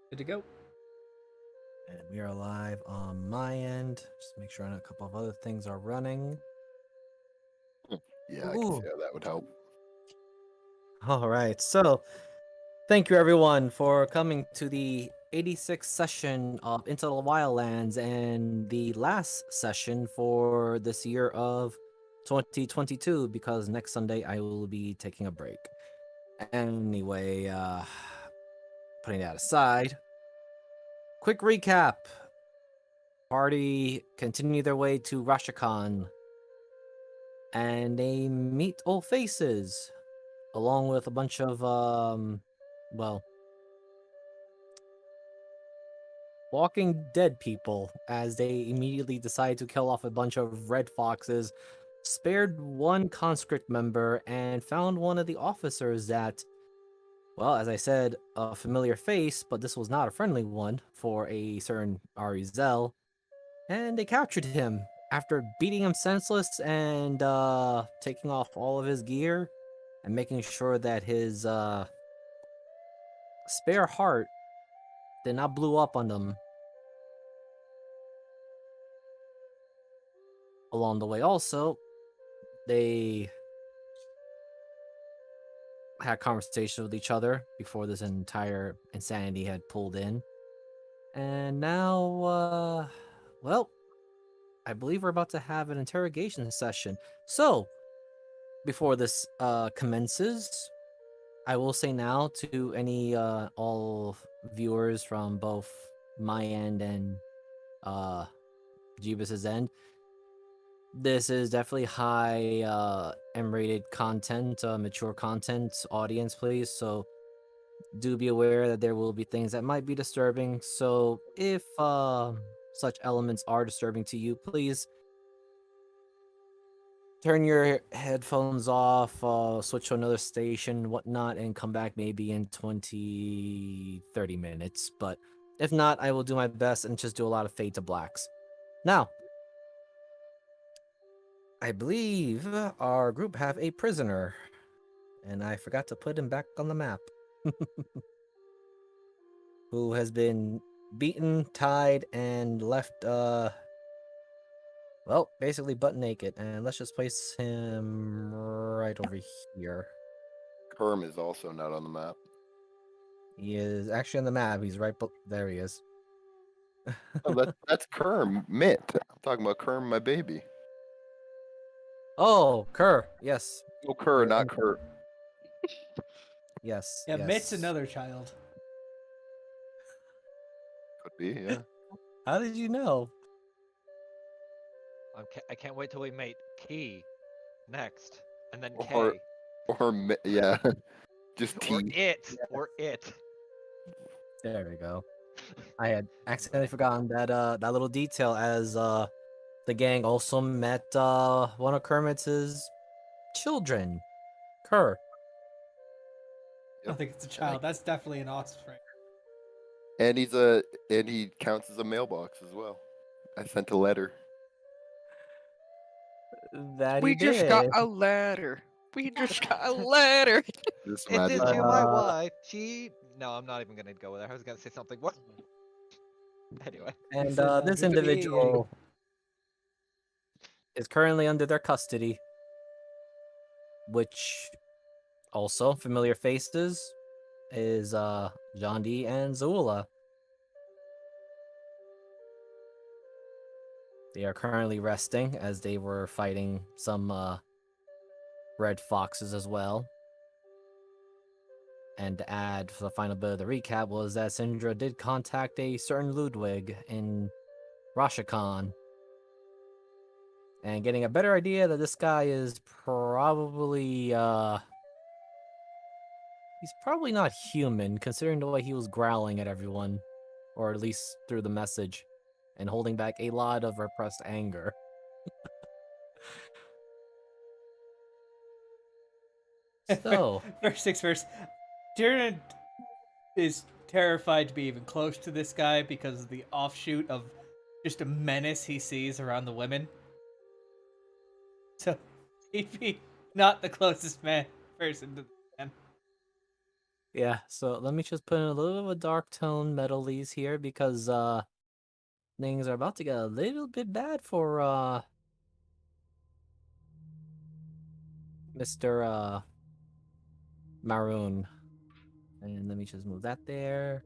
Good to go. And we are live on my end. Just make sure a couple of other things are running. Yeah, I can see Ooh. how that would help. All right. So, thank you everyone for coming to the 86th session of Into the Wildlands and the last session for this year of 2022 because next Sunday I will be taking a break. Anyway, putting that aside, quick recap. Party continue their way to Rashakan and they meet old faces along with a bunch of well, walking dead people as they immediately decide to kill off a bunch of red foxes, spared one conscript member, and found one of the officers that, well, as I said, a familiar face, but this was not a friendly one for a certain Arizel, and they captured him after beating him senseless and taking off all of his gear and making sure that his spare heart did not blew up on them along the way. Also, they had conversations with each other before this entire insanity had pulled in. And now, well, I believe we're about to have an interrogation session. So, before this commences, I will say now to any all viewers from both my end and uh Jeebus's end, this is definitely high M-rated content, mature content audience, please. So do be aware that there will be things that might be disturbing. So if such elements are disturbing to you, please turn your headphones off, switch to another station, whatnot, and come back maybe in 20-30 minutes. But if not, I will do my best and just do a lot of fade to blacks. Now, I believe our group have a prisoner, and I forgot to put him back on the map. Who has been beaten, tied, and left, well, basically butt naked. And let's just place him right over here. Kerm is also not on the map. He is actually on the map. He's right there. He is. Oh, that's Kerm, Mitt. I'm talking about Kerm, my baby. Oh, Kerr. Yes. Oh, Kerr, not Kurt. Yes. Yeah, yes. Mitt's another child. Could be, yeah. How did you know? I can't wait till we meet Key next, and then Or, K. yeah, just Or T. it. There we go. I had accidentally forgotten that little detail as the gang also met one of Kermit's children, Kerr. I don't think it's a child. That's definitely an offspring. And he counts as a mailbox as well. I sent a letter. That We he just got did. a letter. We just got a letter. Just It imagine is to that. my wife. She. No, I'm not even gonna go there. I was gonna say something. What? Anyway. And said, this "Good to meet individual is currently under their custody, which also familiar faces is Jondi and Zula. They are currently resting as they were fighting some red foxes as well. And to add for the final bit of the recap was that Syndra did contact a certain Ludwig in Rashakan. And getting a better idea that this guy is probably he's probably not human, considering the way he was growling at everyone, or at least through the message, and holding back a lot of repressed anger. So, First things first, Tyrion is terrified to be even close to this guy because of the offshoot of just a menace he sees around the women. So he'd be not the closest person to the man. Yeah, so let me just put in a little bit of a dark tone metallese here because things are about to get a little bit bad for Mr. Maroon. And let me just move that there.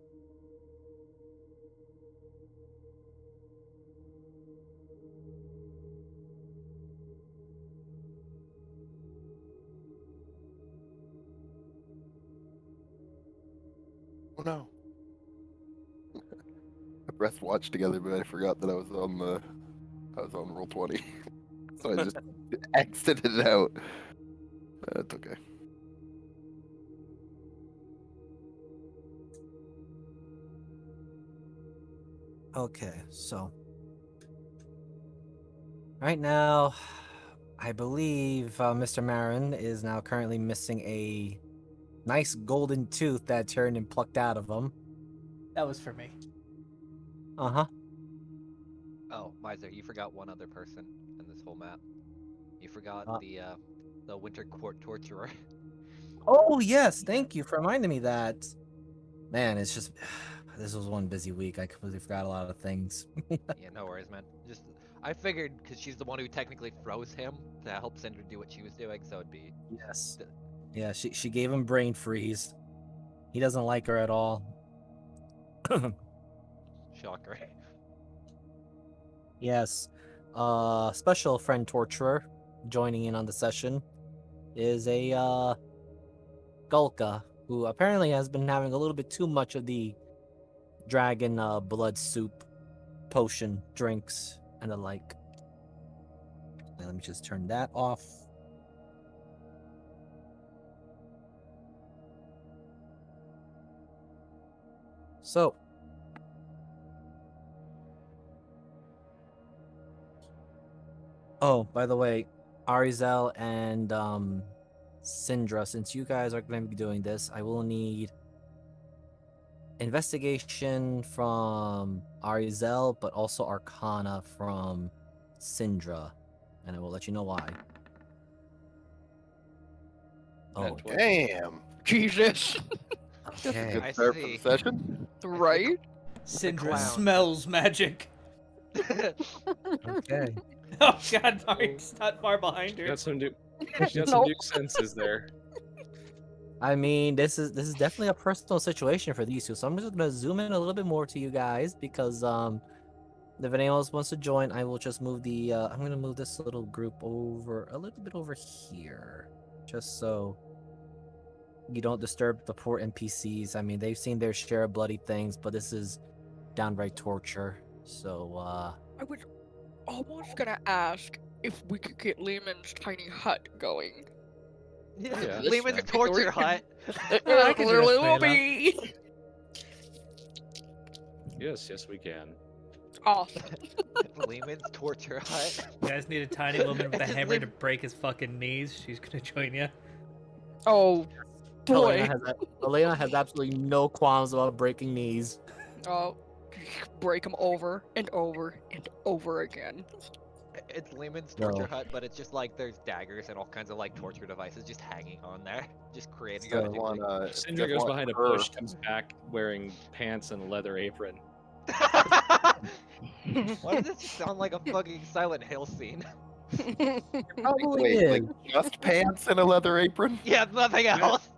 Oh no. I pressed watch together, but I forgot that I was on roll 20. So I just exited it out. That's okay. Okay, so right now, I believe Mr. Marin is now currently missing a nice golden tooth that turned and plucked out of him. That was for me. Uh-huh. Oh, Miser, you forgot one other person in this whole map. You forgot Uh. the Winter Court torturer. Oh, yes, thank you for reminding me that. Man, it's just this was one busy week. I completely forgot a lot of things. Yeah, no worries, man. Just I figured because she's the one who technically froze him to help Cinder do what she was doing, so it'd be Yes. Yeah, she gave him brain freeze. He doesn't like her at all. shocker. Yes. Special friend torturer joining in on the session is a Gulka, who apparently has been having a little bit too much of the dragon blood soup potion drinks and the like. Now, let me just turn that off. So, oh, by the way, Arizel and Syndra, since you guys are going to be doing this, I will need investigation from Arizel, but also Arcana from Syndra, and I will let you know why. Oh, Damn. Jesus. That's a okay. good I start for see. the session. Right? Syndra clown. smells magic. Okay. Oh god, Mark's not far behind her. Got some new, got some No. new senses there. I mean, this is definitely a personal situation for these two, so I'm just gonna zoom in a little bit more to you guys because if anyone else wants to join, I will just move the I'm gonna move this little group over a little bit over here, just so you don't disturb the poor NPCs. I mean, they've seen their share of bloody things, but this is downright torture. So I was almost gonna ask if we could get Lehman's tiny hut going. Yeah. Lehman's Yeah. torture hut. I can do that, Little Freyla. me. Yes, we can. Awesome. Lehman's torture hut. You guys need a tiny woman with a Just hammer leave- to break his fucking knees. She's gonna join you. Oh boy. Elena has absolutely no qualms about breaking knees. Oh, break them over and over and over again. It's Lehman's torture No. hut, but it's just like there's daggers and all kinds of like torture devices just hanging on there, just creating So, a Want, Cinder just goes want behind a her- bush, comes back wearing pants and a leather apron. Why does this sound like a fucking Silent Hill scene? Probably Wait, is. like just pants and a leather apron? Yeah, nothing else.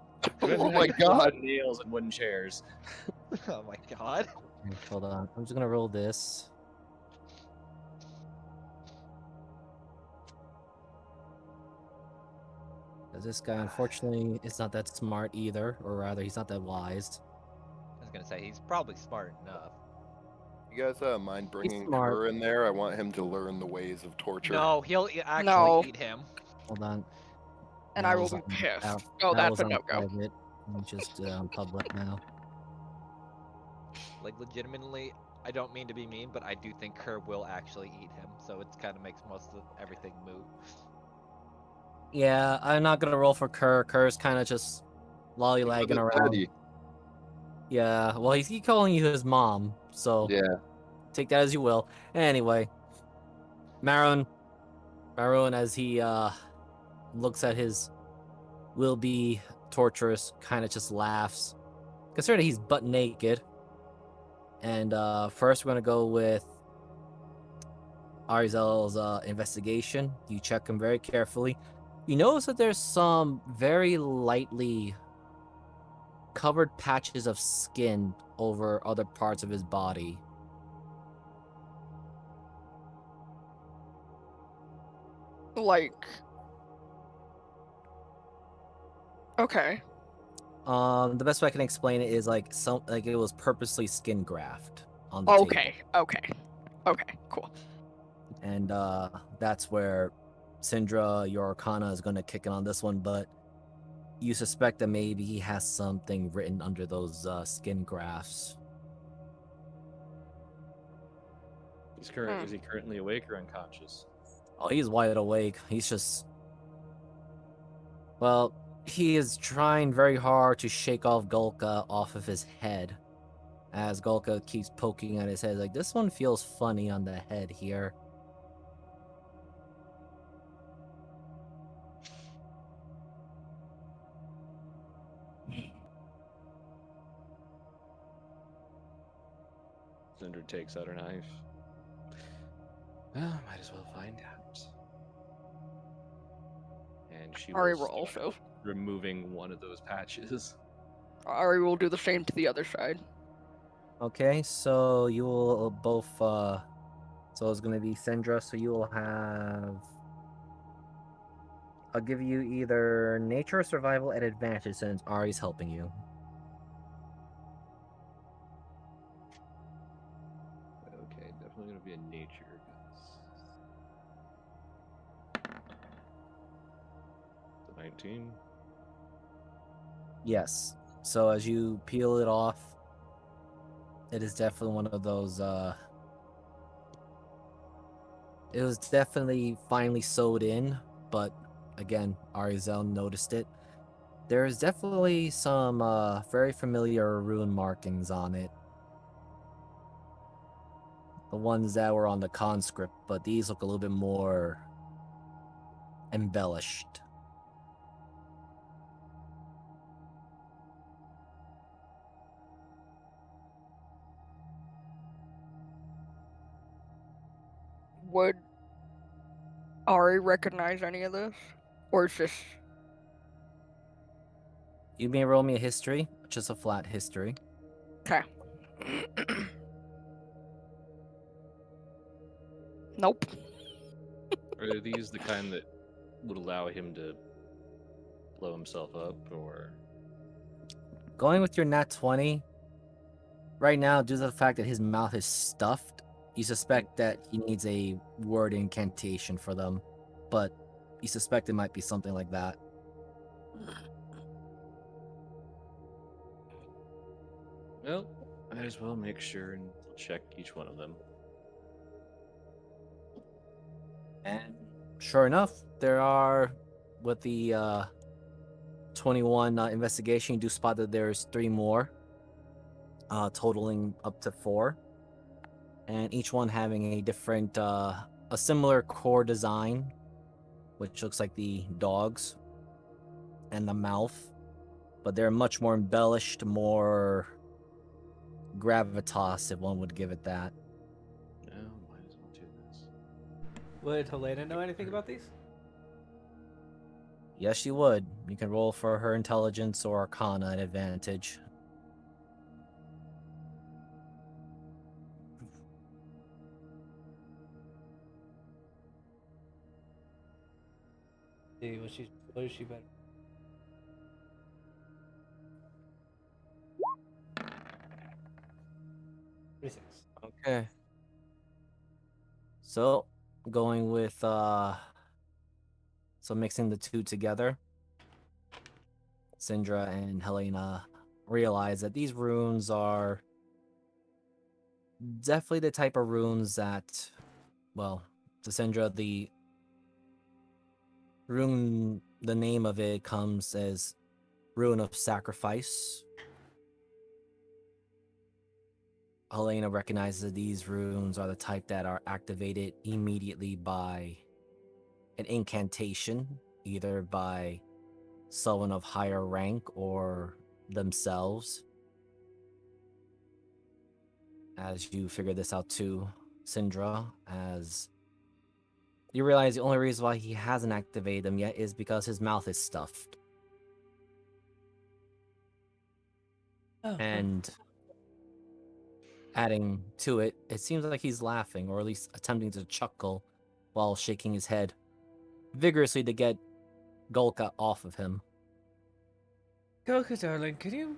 Oh my god. Wooden nails and wooden chairs. Oh my god. Okay, hold on. I'm just gonna roll this. This guy, unfortunately, is not that smart either, or rather, he's not that wise. I was gonna say he's probably smart enough. You guys mind bringing smart. her in there? I want him to learn the ways of torture. No, he'll actually No. eat him. Hold on. And That I will was be on- pissed. that- Oh, that that's was a on no-go. private. Let me just on public now. Like legitimately, I don't mean to be mean, but I do think Kerr will actually eat him. So it kind of makes most of everything moot. Yeah, I'm not gonna roll for Kerr. Kerr's kind of just lollylagging Because it's around. Teddy. Yeah, well, he's calling you his mom, so Yeah. take that as you will. Anyway, Maroon, as he looks at his will-be torturous, kind of just laughs. Considering he's butt naked. And first, we're going to go with Arizel's investigation. You check him very carefully. You notice that there's some very lightly covered patches of skin over other parts of his body. Like. Okay. The best way I can explain it is like it was purposely skin graft on the table. Okay. Cool. And that's where Syndra, your Arcana, is going to kick in on this one, but you suspect that maybe he has something written under those skin grafts. Is he currently awake or unconscious? Oh, he's wide awake. He's just... Well, he is trying very hard to shake off Gulka off of his head. As Gulka keeps poking at his head, like, this one feels funny on the head here. Cinder takes out her knife. Well, might as well find out. And she Ari will will start also. removing one of those patches. Ari will do the same to the other side. Okay, so you will both, so it's going to be Syndra, so you will have... I'll give you either nature or survival at advantage since Ari's helping you. Okay, definitely gonna be a nature. 19. Yes. So as you peel it off, it is definitely one of those, it was definitely finely sewed in, but again, Arizel noticed it. There's definitely some very familiar rune markings on it. The ones that were on the conscript, but these look a little bit more embellished. Would Ari recognize any of this? Or is this. You may roll me a history, just a flat history. Okay. Nope. Are these the kind that would allow him to blow himself up, or? Going with your nat 20, right now, due to the fact that his mouth is stuffed, you suspect that he needs a word incantation for them, but you suspect it might be something like that. Well, might as well make sure and check each one of them. And sure enough, there are, with the 21 investigation, you do spot that there's 3 more, totaling up to 4. And each one having a different, a similar core design, which looks like the dogs and the mouth, but they're much more embellished, more gravitas, if one would give it that. No, might as well do this. Would Helena know anything about these? Yes, she would. You can roll for her intelligence or arcana at advantage. See what is she better? Okay. So, going with, so mixing the two together, Syndra and Helena realize that these runes are definitely the type of runes that, well, to Syndra, the rune, the name of it comes as Rune of Sacrifice. Helena recognizes that these runes are the type that are activated immediately by an incantation, either by someone of higher rank or themselves. As you figure this out too, Syndra, as you realize the only reason why he hasn't activated them yet is because his mouth is stuffed. Oh, And adding to it, it seems like he's laughing, or at least attempting to chuckle, while shaking his head vigorously to get Golka off of him. Goku, darling, can you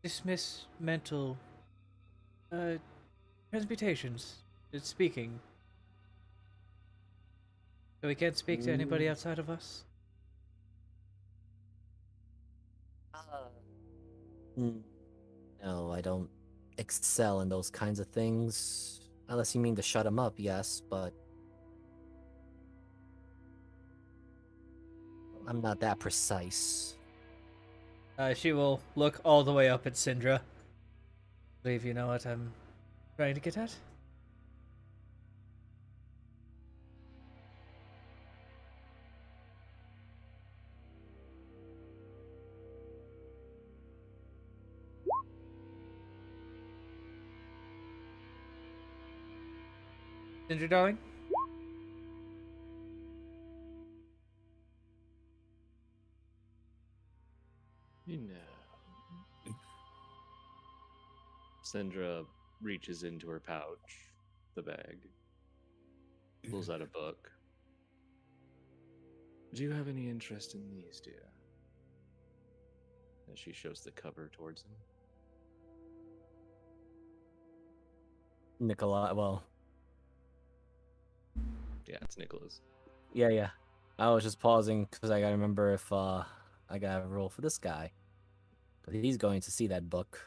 dismiss mental transmutations? It's speaking. So we can't speak to anybody outside of us? No, I don't excel in those kinds of things. Unless you mean to shut him up, yes, but I'm not that precise. She will look all the way up at Syndra. Believe you know what I'm trying to get at? Syndra, darling? You know. Syndra reaches into her pouch, the bag, pulls out a book. Do you have any interest in these, dear? As she shows the cover towards him. Nikolai, well, Yeah, it's Nicholas. yeah. I was just pausing because I gotta remember if I gotta roll for this guy. But he's going to see that book.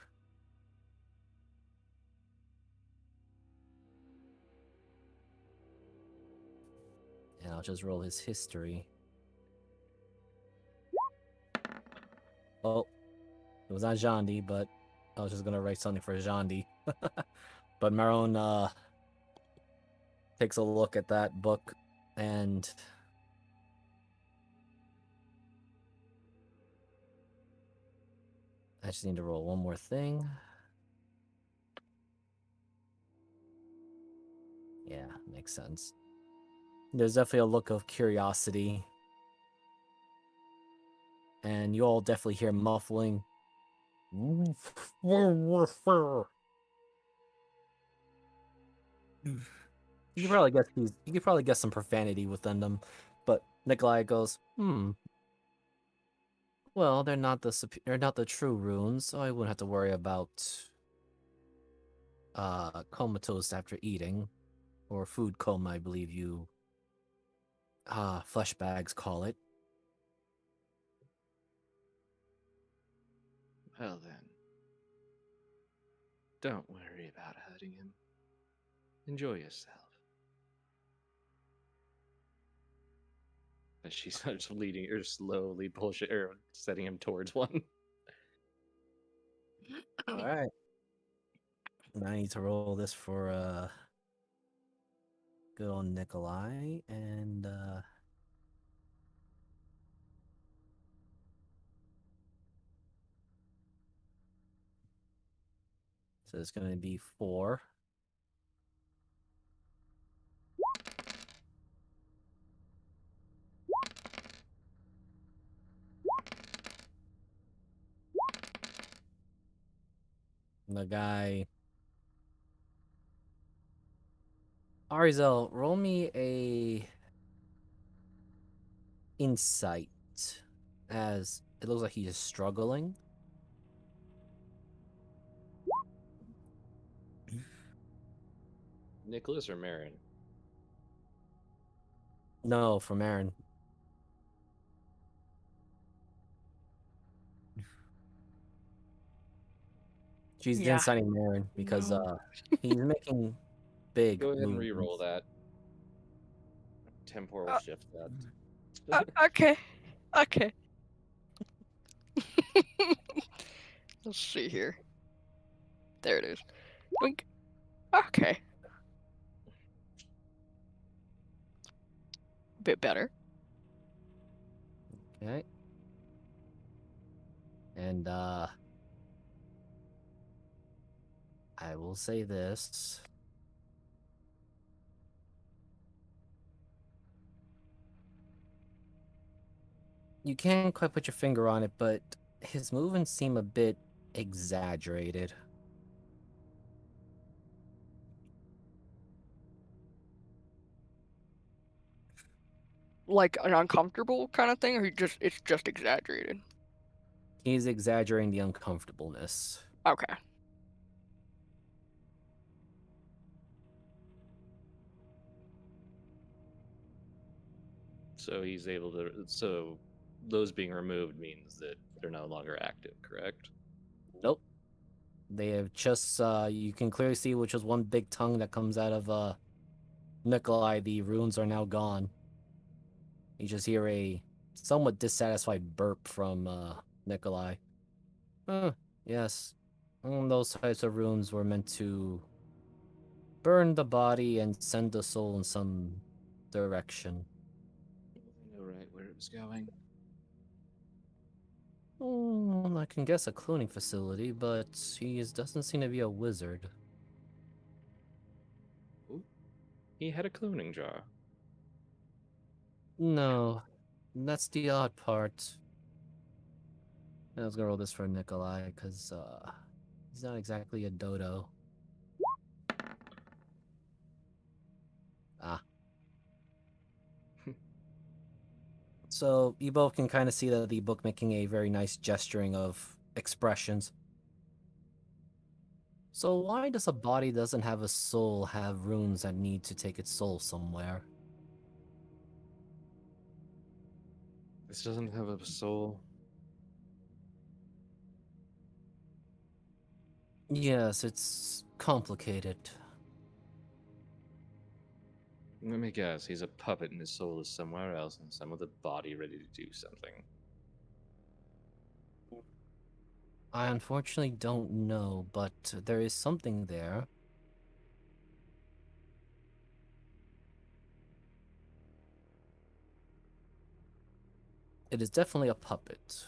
And I'll just roll his history. Oh, it was not Jandi, but I was just gonna write something for Jandi. But Maron takes a look at that book and I just need to roll one more thing. Yeah, makes sense. There's definitely a look of curiosity. And you all definitely hear muffling. You could probably guess you could probably guess some profanity within them, but Nikolai goes, well, they're not the true runes, so I wouldn't have to worry about comatose after eating, or food coma, I believe you flesh bags call it. Well then, don't worry about hurting him. Enjoy yourself. As she starts leading or slowly pushing or setting him towards one. All right. And I need to roll this for good old Nikolai, and so it's going to be 4. The guy Arizel, roll me a insight, as it looks like he is struggling. Nicholas or Marin? No, from Aaron. She's Yeah. inciting Marin because No. he's making big Go ahead and movements. re-roll that. Temporal Uh, shift that. Okay. Okay. Let's see here. There it is. Wink. Okay. Bit better. Okay. And I will say this. You can't quite put your finger on it, but his movements seem a bit exaggerated. Like an uncomfortable kind of thing, or it's just exaggerated. He's exaggerating the uncomfortableness. Okay. So he's able to. So those being removed means that they're no longer active, correct? Nope. They have just you can clearly see which was one big tongue that comes out of Nikolai. The runes are now gone. You just hear a somewhat dissatisfied burp from Nikolai. Yes. Those types of runes were meant to burn the body and send the soul in some direction. I know right where it was going. I can guess a cloning facility, but he doesn't seem to be a wizard. Ooh. He had a cloning jar. No, that's the odd part. I was gonna roll this for Nikolai, because he's not exactly a dodo. Ah. So you both can kind of see that the book making a very nice gesturing of expressions. So why does a body that doesn't have a soul have runes that need to take its soul somewhere? This doesn't have a soul. Yes, it's complicated. Let me guess. He's a puppet, and his soul is somewhere else, and some other body ready to do something. I unfortunately don't know, but there is something there. It is definitely a puppet.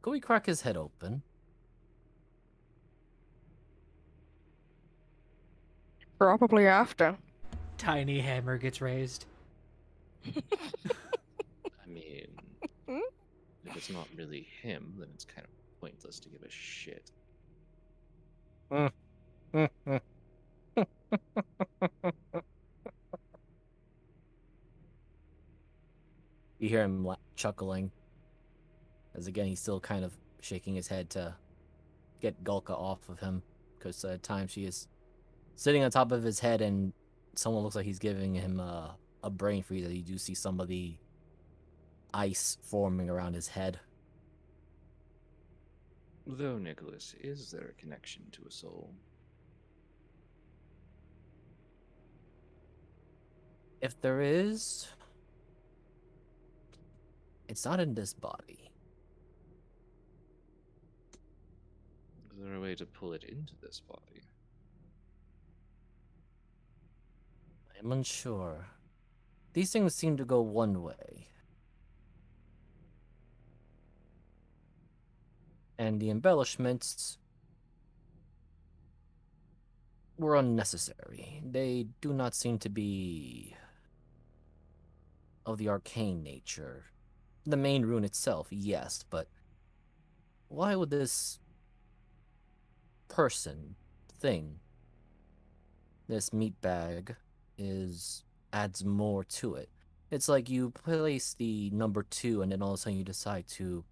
Could we crack his head open? Probably after. Tiny hammer gets raised. I mean, if it's not really him, then it's kind of pointless to give a shit. You hear him chuckling. As again, he's still kind of shaking his head to get Gulka off of him. Because at times she is sitting on top of his head and someone looks like he's giving him a brain freeze. You do see some of the ice forming around his head. Though, Nicholas, is there a connection to a soul? If there is, it's not in this body. Is there a way to pull it into this body? I'm unsure. These things seem to go one way. And the embellishments were unnecessary. They do not seem to be of the arcane nature. The main rune itself, yes, but why would this person, thing, this meat bag, adds more to it? It's like you place the number 2 and then all of a sudden you decide to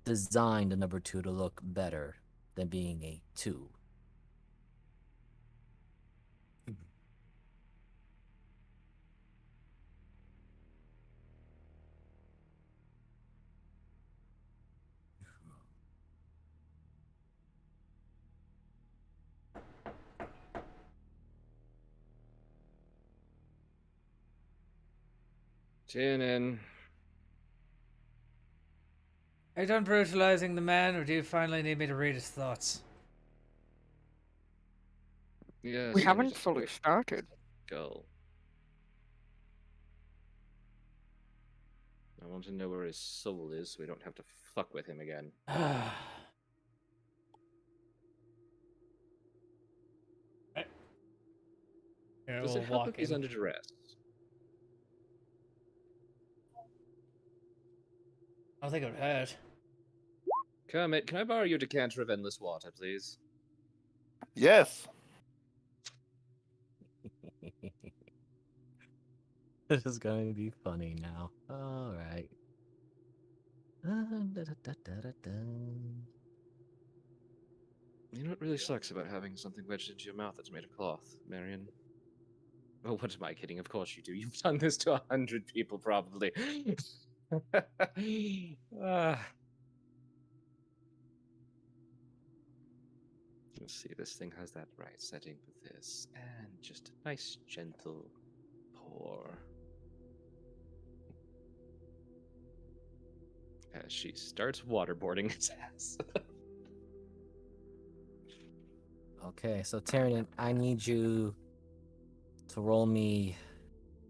design the number 2 to look better than being a 2. Tune in. Are you done brutalizing the man, or do you finally need me to read his thoughts? Yes, We let me haven't just fully look. started. Go. I want to know where his soul is so we don't have to fuck with him again. Here, Does we'll it help walk if he's in. under duress? I don't think it would hurt. Kermit, can I borrow your decanter of endless water, please? Yes. This is going to be funny now. All right. You know what really sucks about having something wedged into your mouth that's made of cloth, Marion? Oh, what am I kidding? Of course you do. You've done this to 100 people, probably. Ah. Let's see, this thing has that right setting for this. And just a nice, gentle pour. As she starts waterboarding his ass. Okay, so Tyrion, I need you to roll me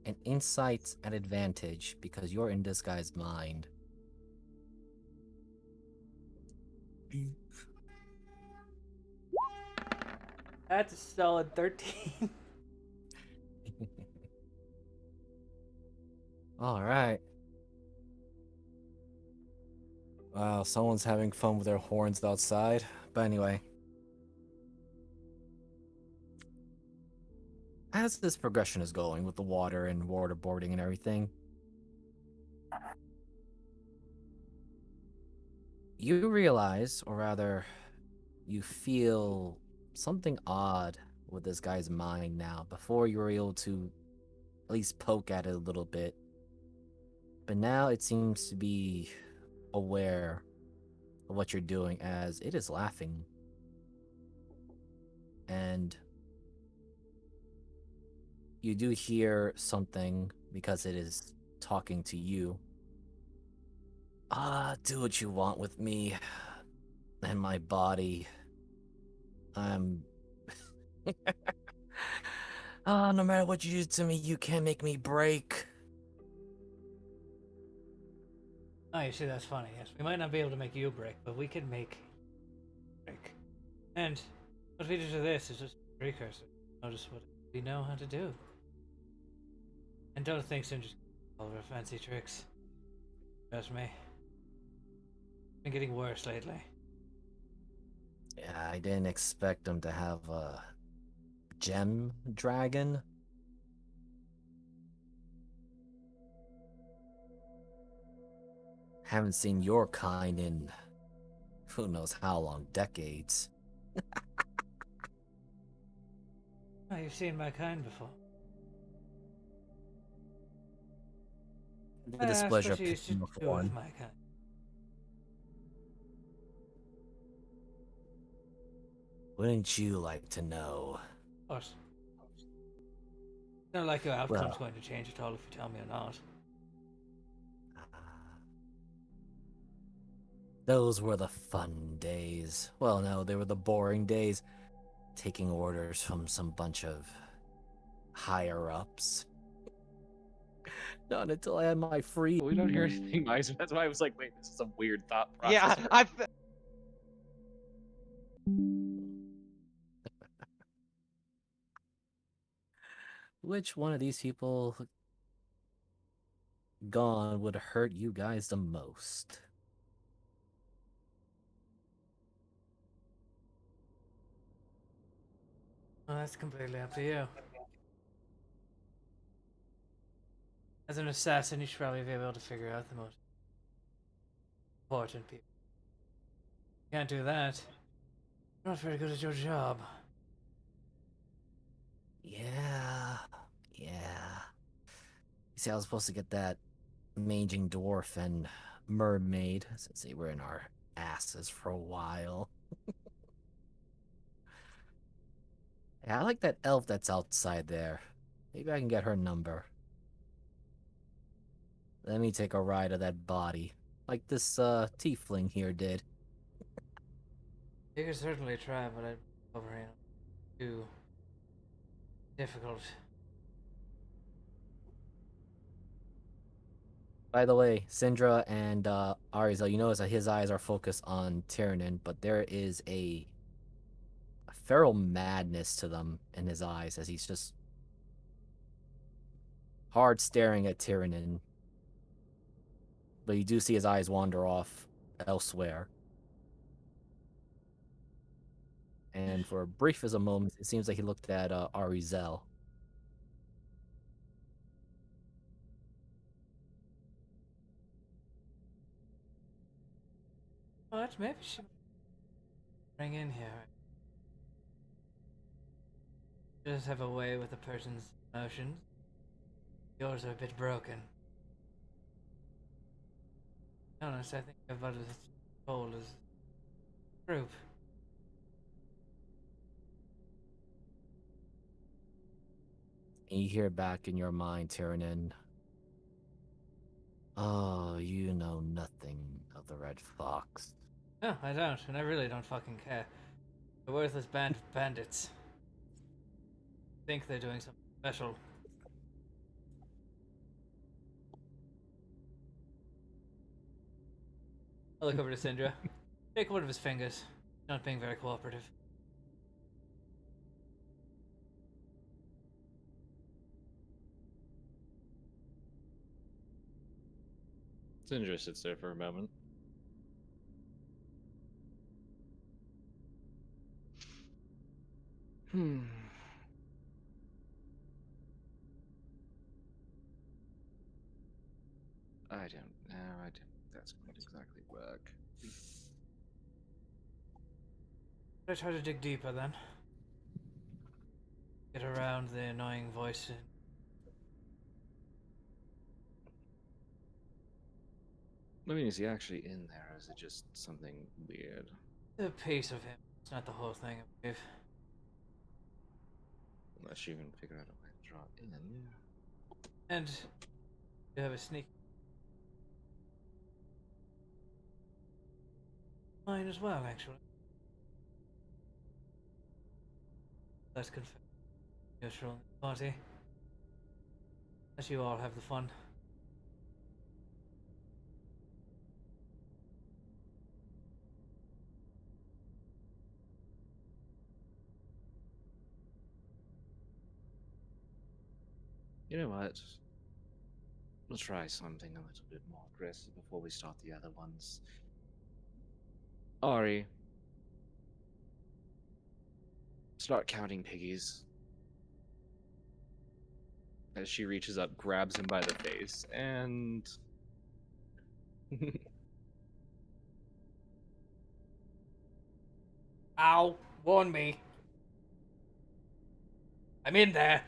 an insight at advantage because you're in this guy's mind. That's a solid 13. All right. Wow, someone's having fun with their horns outside. But anyway. As this progression is going with the water and waterboarding and everything, you realize, or rather, you feel something odd with this guy's mind now. Before you were able to at least poke at it a little bit. But now it seems to be aware of what you're doing as it is laughing. And you do hear something because it is talking to you. Do what you want with me and my body. I'm... no matter what you do to me, you can't make me break. Oh, you see, that's funny. Yes, we might not be able to make you break, but we can make break. And what we do to this is just a precursor. Notice what we know how to do. And don't think soon just all of our fancy tricks. Trust me. Been getting worse lately. Yeah, I didn't expect him to have a gem dragon. Haven't seen your kind in who knows how long, decades. Oh, you've seen my kind before. The displeasure of what you used to picking do a horn. with my kind. Wouldn't you like to know? Of course. It's not like your outcome's Well. going to change at all if you tell me or not. Those were the fun days. Well, no, they were the boring days. Taking orders from some bunch of higher-ups. Not until I had my free... We don't hear anything nice. That's why I was like, wait, this is a weird thought process. Yeah, Which one of these people gone would hurt you guys the most? Well, that's completely up to you. As an assassin, you should probably be able to figure out the most important people. You can't do that. You're not very good at your job. Yeah. You see, I was supposed to get that maging dwarf and mermaid since they were in our asses for a while. Yeah, I like that elf that's outside there. Maybe I can get her number. Let me take a ride of that body, like this tiefling here did. You could certainly try, but I'd over here too difficult. By the way, Syndra and Arizel, you notice that his eyes are focused on Tyrannin, but there is a feral madness to them in his eyes as he's just hard staring at Tyrannin. But you do see his eyes wander off elsewhere. And for a brief as a moment, it seems like he looked at Arizel. What? Maybe she bring in here. Just have a way with a person's emotions. Yours are a bit broken. To be honest, I think everybody is whole as a group. And you hear back in your mind, Tyrannin. Oh, you know nothing of the Red Fox. No, I don't, and I really don't fucking care. A worthless band of bandits. Think they're doing something special. I look over to Syndra. Take one of his fingers. Not being very cooperative. Sindra sits there for a moment. I don't know. I don't think that's going to exactly work. I try to dig deeper then. Get around the annoying voice. I mean, is he actually in there, or is it just something weird? A piece of him. It's not the whole thing, I believe. Unless you can figure out a way to draw it in. And you have a sneak. Mine as well, actually. Let's confess. Neutral in the party. Let you all have the fun. You know what? We'll try something a little bit more aggressive before we start the other ones. Ari, start counting piggies. As she reaches up, grabs him by the face, and Ow! Warn me! I'm in there!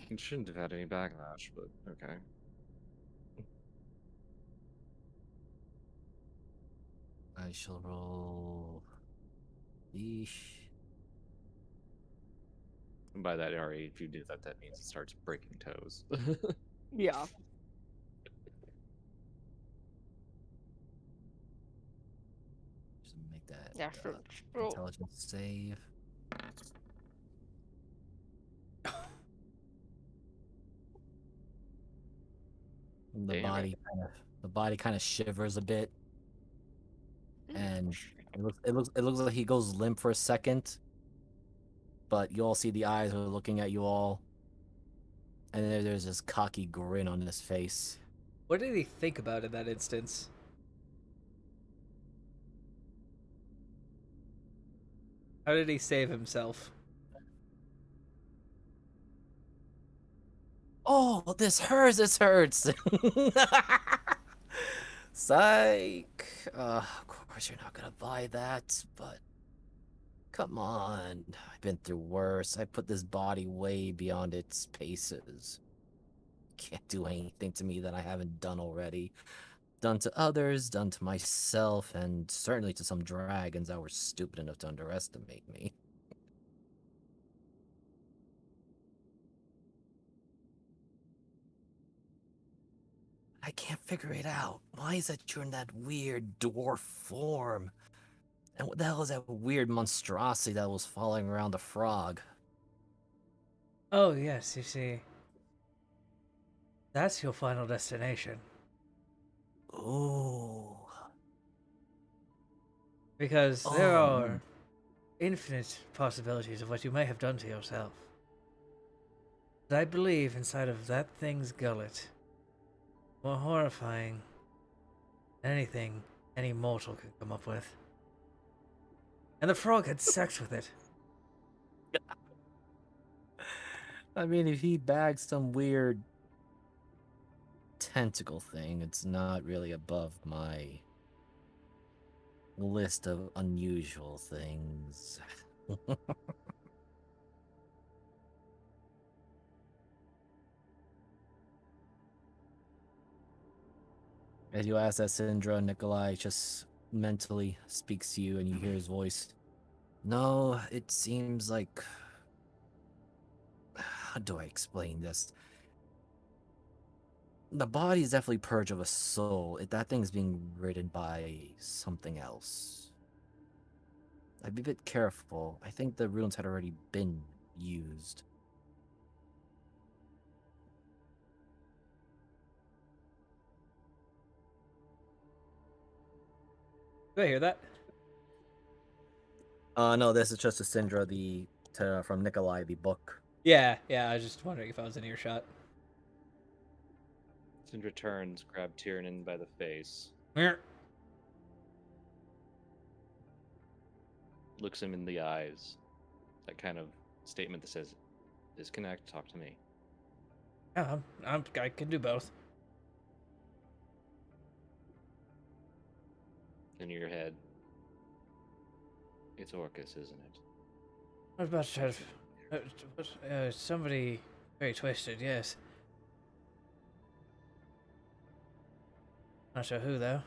it shouldn't have had any backlash, but okay. I shall roll. Yeesh. And by that, Ari, if you do that, that means it starts breaking toes. Yeah. Just make that Yeah, sure. Roll. intelligence save. The Damn it. body kind of shivers a bit, and it looks like he goes limp for a second. But you all see the eyes are looking at you all, and then there's this cocky grin on his face. What did he think about in that instance? How did he save himself? Oh, this hurts! This hurts! Psych! Of course you're not gonna buy that, but come on. I've been through worse. I put this body way beyond its paces. Can't do anything to me that I haven't done already. Done to others, done to myself, and certainly to some dragons that were stupid enough to underestimate me. I can't figure it out. Why is that you're in that weird dwarf form? And what the hell is that weird monstrosity that was following around the frog? Oh, yes, you see. That's your final destination. Ooh. Because there Oh. are infinite possibilities of what you may have done to yourself. But I believe inside of that thing's gullet, more horrifying than anything any mortal could come up with. And the frog had sex with it. I mean, if he bags some weird tentacle thing, it's not really above my list of unusual things. As you ask that, Syndra, Nikolai just mentally speaks to you and you hear his voice. No, it seems like... How do I explain this? The body is definitely purged of a soul. That thing's being ridden by something else. I'd be a bit careful. I think the runes had already been used. Do I hear that? No, this is just a Syndra, from Nikolai, the book. Yeah, I was just wondering if I was in earshot. Syndra turns, grab Tiernan by the face, Meow. looks him in the eyes. That kind of statement that says, disconnect, talk to me. Yeah, I can do both. In your head, it's Orcus, isn't it? I was about to try to... somebody very twisted, yes. Not sure who, though.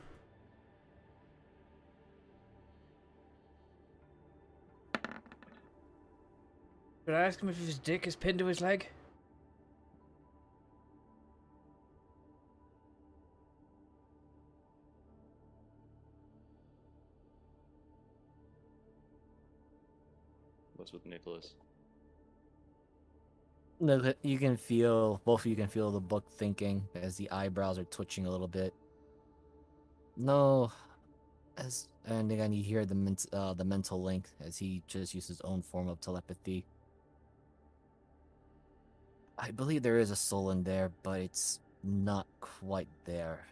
Should I ask him if his dick is pinned to his leg? What's with Nicholas? No, you can feel, both of you can feel the book thinking as the eyebrows are twitching a little bit. No, and again you hear the mental link as he just uses his own form of telepathy. I believe there is a soul in there, but it's not quite there.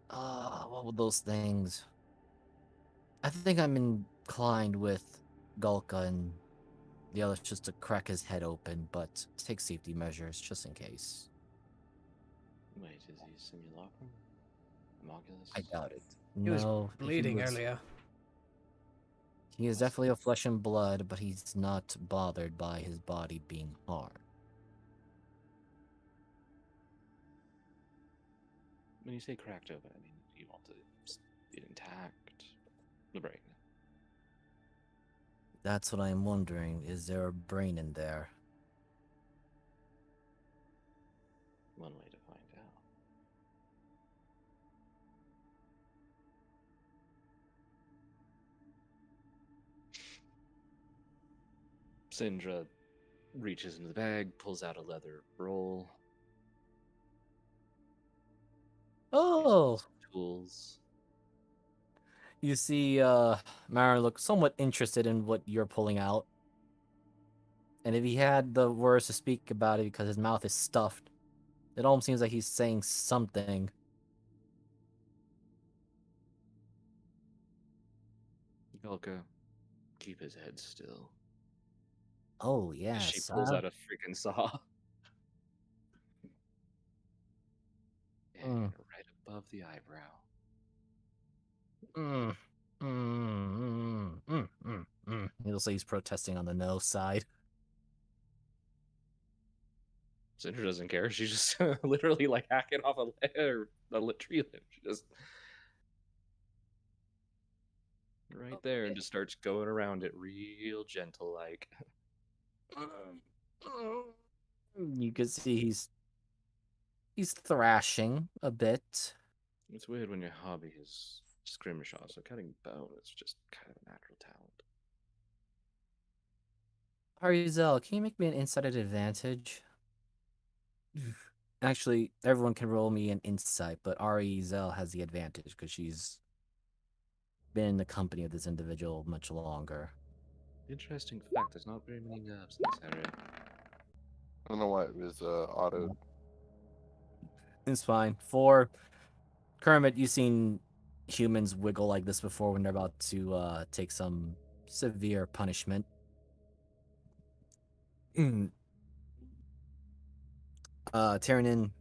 What were those things? I think I'm inclined with Gulka and the others just to crack his head open, but take safety measures just in case. Wait, is he simulacrum? Homunculus? I doubt it. He was No, if bleeding earlier. He is definitely of flesh and blood, but he's not bothered by his body being harmed. When you say cracked open, I mean, you want it intact? The brain. That's what I'm wondering. Is there a brain in there? One way to find out. Syndra reaches into the bag, pulls out a leather roll. Oh! Tools. You see, Mara look somewhat interested in what you're pulling out. And if he had the words to speak about it because his mouth is stuffed, it almost seems like he's saying something. Velka, keep his head still. Oh, As yes. she pulls out a freaking saw. And right above the eyebrow. He'll say he's protesting on the no side. Syndra doesn't care. She's just literally like hacking off a tree limb. She just right there and just starts going around it real gentle like. You can see he's thrashing a bit. It's weird when your hobby is skirmishaw, so cutting bone is just kind of a natural talent. Arizel, can you make me an insight advantage? Actually, everyone can roll me an insight, but Zell has the advantage because she's been in the company of this individual much longer. Interesting fact, there's not very many nerves in this area. I don't know why it was auto. It's fine. For Kermit, you've seen humans wiggle like this before when they're about to take some severe punishment. Tyrion,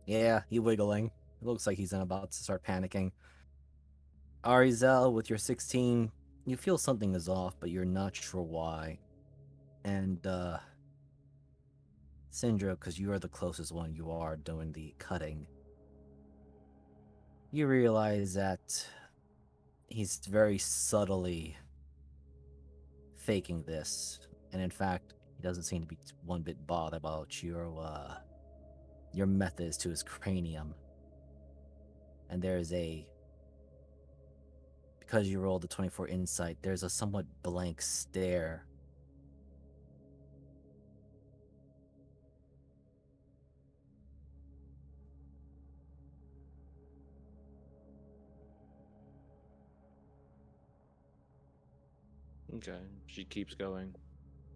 yeah, he wiggling. It looks like he's about to start panicking. Arizel, with your 16, you feel something is off, but you're not sure why. And Syndra, because you are the closest one, you are doing the cutting. You realize that he's very subtly faking this, and in fact, he doesn't seem to be one bit bothered about your methods to his cranium. And because you rolled the 24 insight, there's a somewhat blank stare. Okay, she keeps going.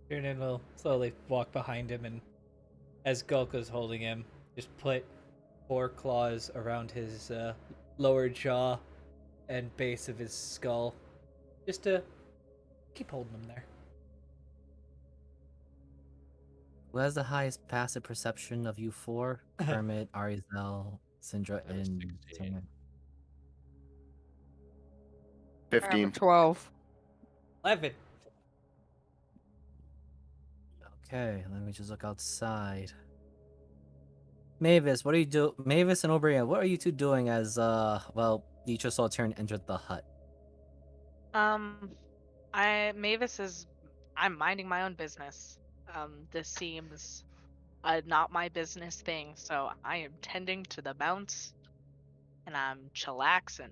Tiernan will slowly walk behind him, and as Gulka's holding him, just put 4 claws around his lower jaw and base of his skull, just to keep holding him there. Who has the highest passive perception of you four? Kermit, Arizel, Syndra, I have a and 16. Tyrion. I have a 15. 12. 11. Okay, let me just look outside. Mavis, what are you do? Mavis and Oberon, what are you two doing as you just saw Tyrion enter the hut? Mavis is. I'm minding my own business. This seems not my business thing, so I am tending to the mounts, and I'm chillaxing,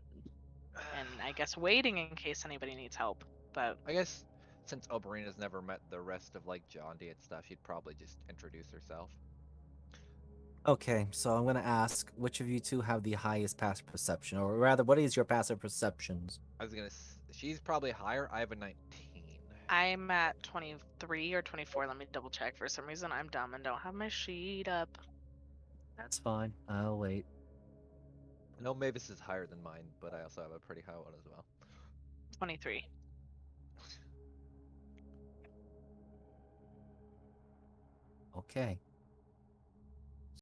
and I guess waiting in case anybody needs help. But I guess since Oberina's never met the rest of like John D and stuff, she'd probably just introduce herself. Okay, so I'm gonna ask which of you two have the highest passive perception, or rather, what is your passive perceptions? I was gonna. She's probably higher. I have a 19. I'm at 23 or 24. Let me double check. For some reason, I'm dumb and don't have my sheet up. That's fine. I'll wait. I know Mavis is higher than mine, but I also have a pretty high one as well. 23. Okay.